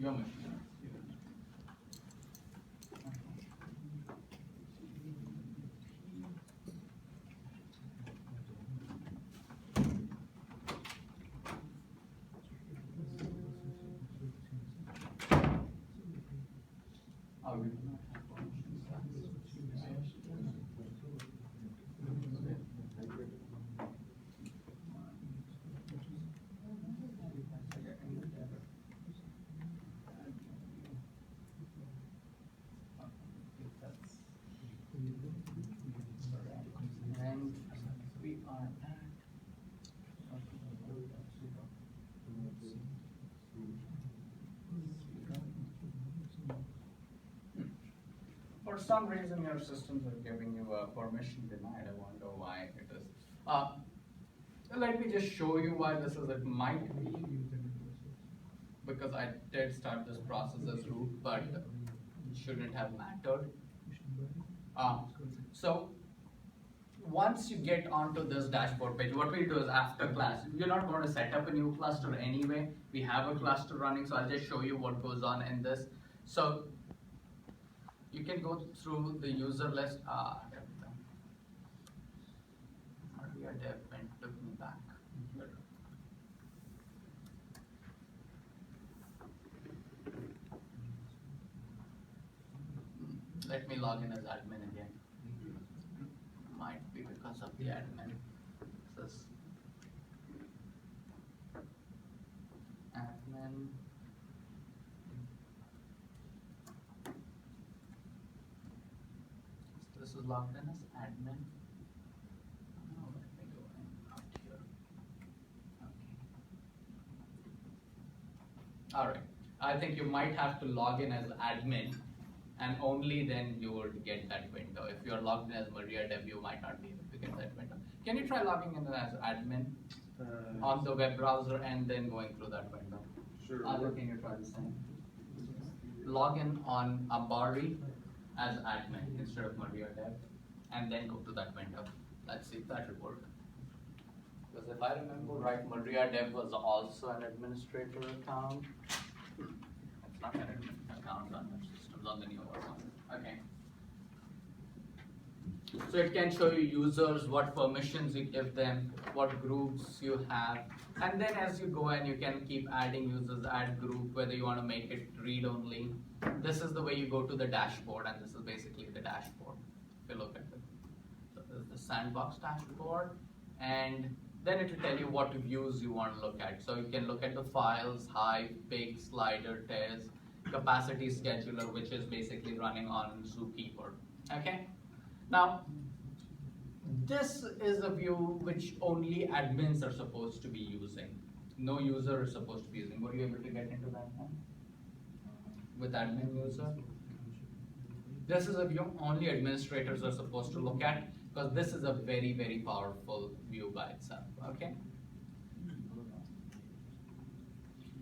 Your machine. Oh, we do not have permissions. And we are at for some reason your systems are giving you a permission denied. I wonder why it is. Let me just show you why this is. It might be because I did start this process as root, but it shouldn't have mattered. So once you get onto this dashboard page, what we do is after class, you're not going to set up a new cluster anyway. We have a cluster running, so I'll just show you what goes on in this. So you can go through the user list. Maria Dev went took me back. Let me log in as admin again. Might be because of the admin. This admin. So this is logged in as admin. Oh, let me go in out here. Okay. All right. I think you might have to log in as admin, and only then you would get that window. If you're logged in as Maria Dev, you might not be able to get that window. Can you try logging in as admin on the web browser and then going through that window? Sure. Can you try the same? Log in on Ambari as admin instead of Maria Dev, and then go to that window. Let's see if that will work. Because if I remember right, Maria Dev was also an administrator account. It's not an admin account on your systems on the newer one. Okay. So it can show you users, what permissions you give them, what groups you have, and then as you go and you can keep adding users, add group, whether you want to make it read only. This is the way you go to the dashboard, and this is basically the dashboard. If you look at it, so this is the sandbox dashboard, and then it will tell you what views you want to look at. So you can look at the files, Hive, Pig, Slider, Tez, capacity scheduler, which is basically running on Zookeeper. Okay. Now, this is a view which only admins are supposed to be using. No user is supposed to be using. Were you able to get into that one? With admin user? This is a view only administrators are supposed to look at, because this is a very, very powerful view by itself. Okay?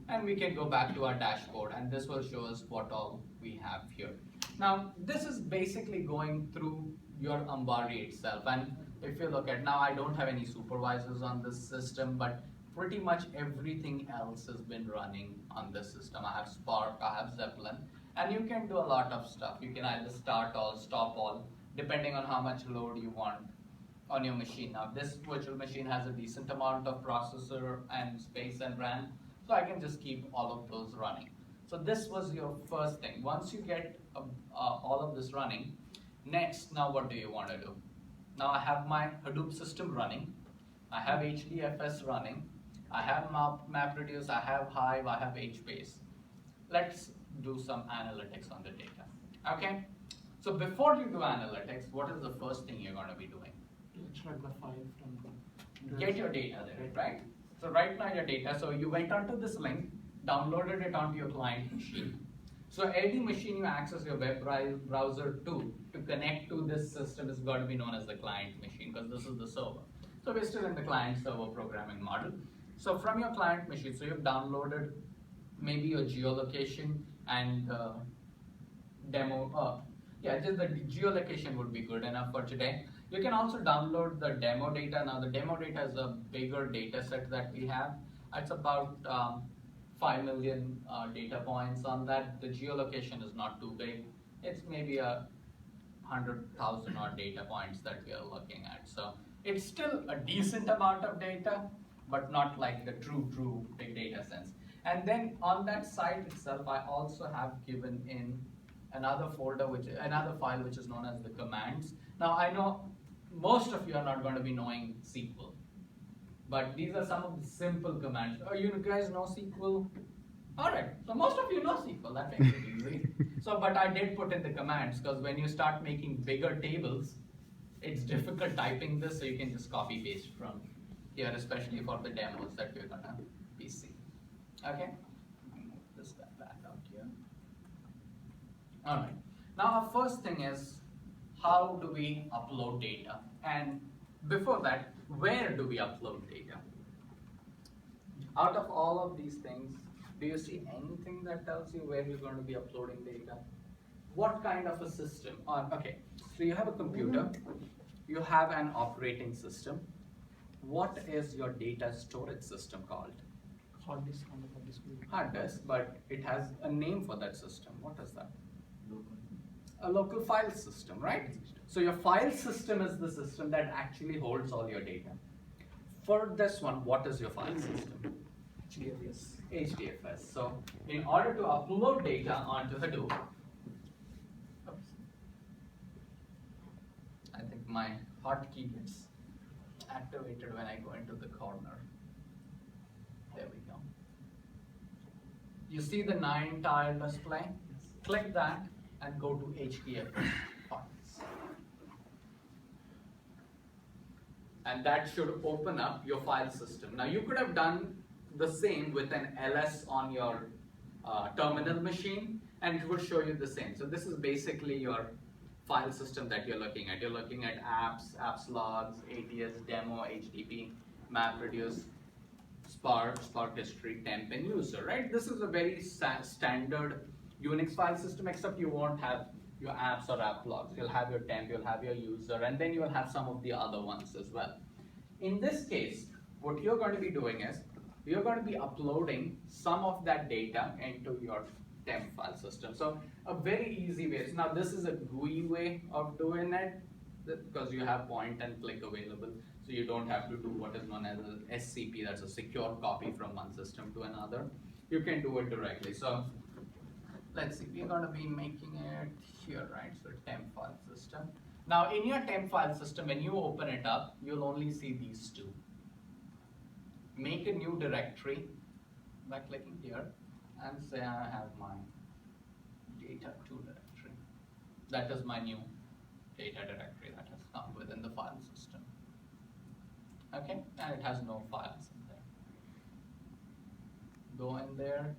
And we can go back to our dashboard, and this will show us what all we have here. Now, this is basically going through your Ambari itself, and if you look at now, I don't have any supervisors on this system, but pretty much everything else has been running on this system. I have Spark, I have Zeppelin, and you can do a lot of stuff. You can either start all, stop all, depending on how much load you want on your machine. Now, this virtual machine has a decent amount of processor and space and RAM, so I can just keep all of those running. So this was your first thing. Once you get all of this running, next, now what do you want to do? Now I have my Hadoop system running, I have HDFS running, I have MapReduce, I have Hive, I have HBase. Let's do some analytics on the data. Okay? So before you do analytics, what is the first thing you're going to be doing? Extract the file from the Get your data there, right? So right now your data, so you went onto this link, downloaded it onto your client machine. So every machine you access your web browser to connect to this system is going to be known as the client machine, because this is the server. So we're still in the client server programming model. So from your client machine, so you've downloaded maybe your geolocation and demo. Just the geolocation would be good enough for today. You can also download the demo data. Now the demo data is a bigger data set that we have. It's about 5 million data points on that. The geolocation is not too big. It's maybe 100,000 odd data points that we are looking at. So it's still a decent amount of data, but not like the true big data sense. And then on that site itself, I also have given in another file which is known as the commands. Now I know most of you are not going to be knowing SQL, but these are some of the simple commands. Oh, you guys know SQL? All right, so most of you know SQL, that makes it easy. So, but I did put in the commands because when you start making bigger tables, it's difficult typing this, so you can just copy paste from here, especially for the demos that we're gonna be seeing. Okay, move this guy back out here. All right, now our first thing is, how do we upload data? And before that, where do we upload data? Out of all of these things, do you see anything that tells you where you're going to be uploading data? What kind of a system? Okay, so you have a computer, you have an operating system. What is your data storage system called? Hard disk on the hard disk. Hard disk, but it has a name for that system. What is that? A local file system, right? So your file system is the system that actually holds all your data. For this one, what is your file system? HDFS. HDFS. So in order to upload data onto Hadoop, I think my hotkey gets activated when I go into the corner. There we go. You see the 9-tile display? Click that and go to HDFS files. And that should open up your file system. Now you could have done the same with an LS on your terminal machine, and it would show you the same. So this is basically your file system that you're looking at. You're looking at apps, apps logs, ATS, demo, HTTP, MapReduce, Spark, Spark history, temp, and user, right? This is a very standard Unix file system, except you won't have your apps or app logs. You'll have your temp, you'll have your user, and then you'll have some of the other ones as well. In this case, what you're going to be doing is, you're going to be uploading some of that data into your temp file system. So a very easy way. So now this is a GUI way of doing it because you have point and click available. So you don't have to do what is known as a SCP, that's a secure copy from one system to another. You can do it directly. So let's see, we're going to be making it here, right? So temp file system. Now in your temp file system, when you open it up, you'll only see these two. Make a new directory by clicking here and say I have my data2 directory. That is my new data directory that has come within the file system. Okay, and it has no files in there. Go in there,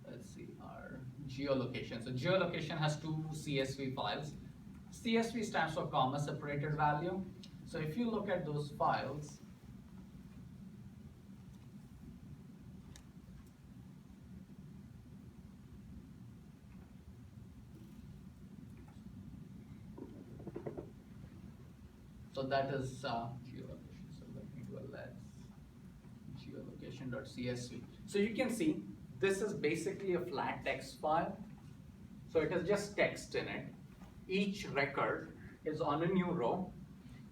let's see our geolocation. So geolocation has two CSV files. CSV stands for comma separated value. So if you look at those files, so that is geolocation. So let me do a geolocation.csv. So you can see this is basically a flat text file. So it has just text in it. Each record is on a new row,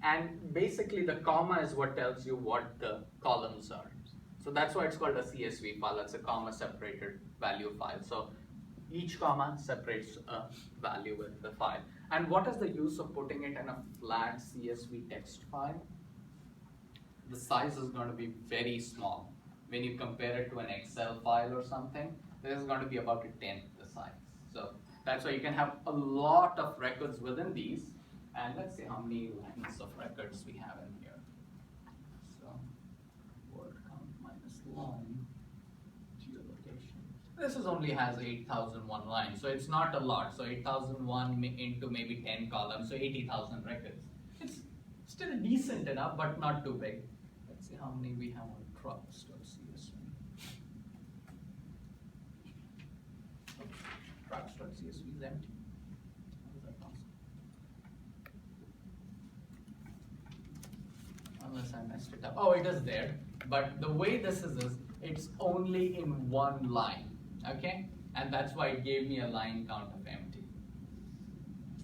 and basically the comma is what tells you what the columns are. So that's why it's called a CSV file. That's a comma separated value file. So each comma separates a value with the file. And what is the use of putting it in a flat CSV text file? The size is going to be very small. When you compare it to an Excel file or something, this is going to be about a tenth the size. So that's why you can have a lot of records within these. And let's see how many lines of records we have in here. So word count minus line, geolocation. This is only has 8,001 lines, so it's not a lot. So 8,001 into maybe 10 columns, so 80,000 records. It's still decent enough, but not too big. Let's see how many we have on trucks.csv. Trucks.csv is empty. How is that possible? unless I messed it up. Oh, it is there. But the way this is it's only in one line, okay? And that's why it gave me a line count of empty.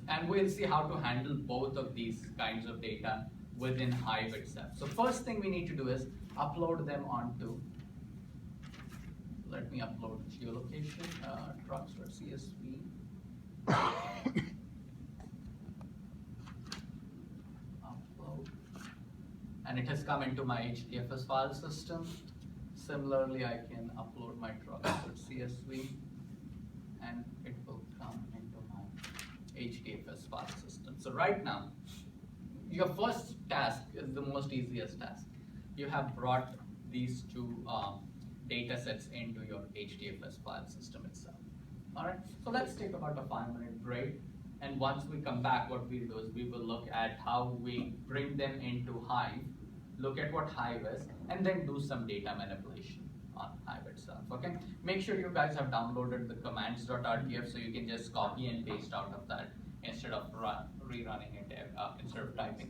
And we'll see how to handle both of these kinds of data within Hive itself. So first thing we need to do is upload them onto, let me upload geolocation, trucks.csv. Upload. And it has come into my HDFS file system. Similarly, I can upload my trucks.csv and it will come into my HDFS file system. So right now, your first task is the most easiest task. You have brought these two data sets into your HDFS file system itself. All right, so let's take about a 5-minute break. And once we come back, what we'll do is we will look at how we bring them into Hive, look at what Hive is, and then do some data manipulation on Hive itself, okay? Make sure you guys have downloaded the commands.rtf so you can just copy and paste out of that instead of rerunning it, instead of typing